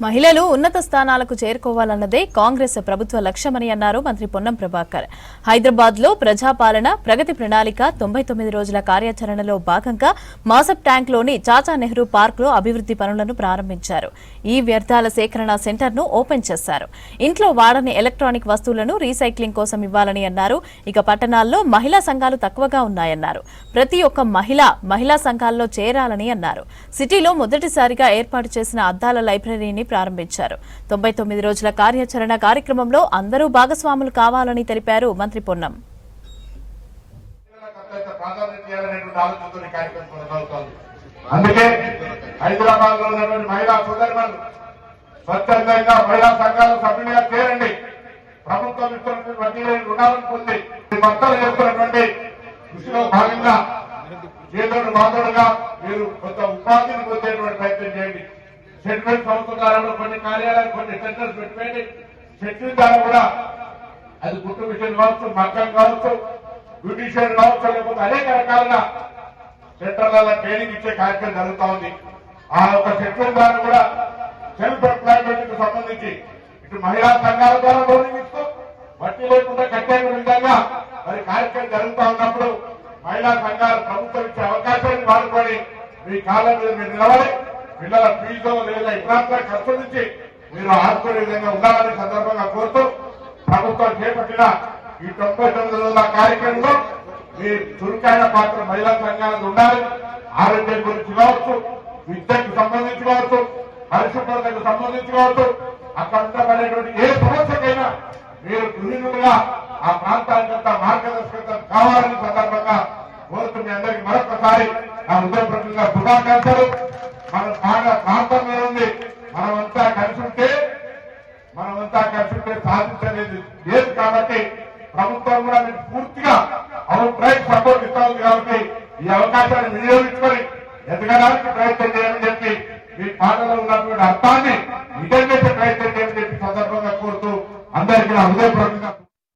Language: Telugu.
మహిళలు ఉన్నత స్థానాలకు చేరుకోవాలన్నదే కాంగ్రెస్ ప్రభుత్వ లక్ష్యమని అన్నారు మంత్రి పొన్నం ప్రభాకర్. హైదరాబాద్ లో ప్రజాపాలన ప్రగతి ప్రణాళిక 99 రోజుల కార్యాచరణలో భాగంగా మాసప్ ట్యాంక్ లోని చాచా నెహ్రూ పార్క్ లో అభివృద్ధి పనులను ప్రారంభించారు. ఈ వ్యర్థాల సేకరణ సెంటర్ ను ఓపెన్ చేశారు. ఇంట్లో వాడని ఎలక్ట్రానిక్ వస్తువులను రీసైక్లింగ్ కోసం ఇవ్వాలని అన్నారు. ఇక పట్టణాల్లో మహిళా సంఘాలు తక్కువగా ఉన్నాయన్నారు. ప్రతి ఒక్క మహిళా సంఘాల్లో చేరాలని అన్నారు. సిటీలో మొదటిసారిగా ఏర్పాటు చేసిన అద్దాల లైబ్రరీని ప్రారంభించారు. 99 రోజుల కార్యాచరణ కార్యక్రమంలో అందరూ భాగస్వాములు కావాలని తెలిపారు మంత్రి పొన్నం. అందుకే హైదరాబాద్ లో ఉన్నటువంటి మహిళా సోదరులు స్వచ్ఛందంగా మహిళా సంఘాల సభ్యులుగా చేరండి. ప్రభుత్వం ఇస్తున్నటువంటి వడ్డీ లేని రుణాలను పొంది మొత్తం చేస్తున్నటువంటి కృషిలో భాగంగా చేదోడు బాధోడుగా మీరు కొంత ఉపాధిని పొందేటువంటి ప్రయత్నం చేయండి. సెటిల్మెంట్ సంస్థ ద్వారా కొన్ని కార్యాలయాలు కొన్ని సెంటర్స్ పెట్టండి. సెటిల్ ద్వారా కూడా అది గుట్టు మిషన్ కావచ్చు, మగ్గం కావచ్చు, బ్యూటిషియన్ కావచ్చు, లేకపోతే అనేక రకాలుగా సెంటర్లలో ట్రైనింగ్ ఇచ్చే కార్యక్రమం జరుగుతూ ఉంది. ఆ ఒక సెటిల్ ద్వారా కూడా సెల్ఫ్ ఎంప్లాయ్మెంట్ కు సంబంధించి ఇటు మహిళా సంఘాల ద్వారా లోనింగ్ ఇస్తూ వడ్డీ లేకుండా కట్టే విధంగా మరి కార్యక్రమం జరుగుతూ ఉన్నప్పుడు మహిళా సంఘాలు ప్రభుత్వం ఇచ్చే అవకాశాన్ని వాడుకొని మీ కాలం మీద మీరు నిలబడి పిల్లల ఫీజు లేదా ఇతర ఖర్చు నుంచి మీరు ఆదుకునే విధంగా ఉండాలని సందర్భంగా కోరుతూ ప్రభుత్వం చేపట్టిన ఈ 99 రోజుల కార్యక్రమంలో మీ చురుకైన పాత్ర మహిళా సంఘాలకు ఉండాలి. ఆరోగ్యం గురించి కావచ్చు, విద్యకు సంబంధించి కావచ్చు, పరిశుభ్రతకు సంబంధించి కావచ్చు, అక్కడ ఉండబడేటువంటి ఏ సమస్యకైనా మీరు గృహిణులుగా ఆ ప్రాంతానికంతా మార్గదర్శకత కావాలని సందర్భంగా కోరుతూ మీ అందరికీ మరొకసారి నా హృదయపూర్వకంగా శుభాకాంక్షలు. మన ప్రాంతం మీద ఉంది. మనమంతా కలిసి ఉంటే సాధించలేదు లేదు. కాబట్టి ప్రభుత్వం కూడా మీకు పూర్తిగా అవుట్ సపోర్ట్ ఇస్తా ఉంది. కాబట్టి ఈ అవకాశాన్ని వినియోగించుకొని ఎదగడానికి ప్రయత్నం చేయాలని చెప్పి మీ పాటలో ఉన్నటువంటి అర్థాన్ని నిజం చేసే ప్రయత్నం చేయాలని చెప్పి సందర్భంగా కోరుతూ అందరికీ నా హృదయపూర్వకంగా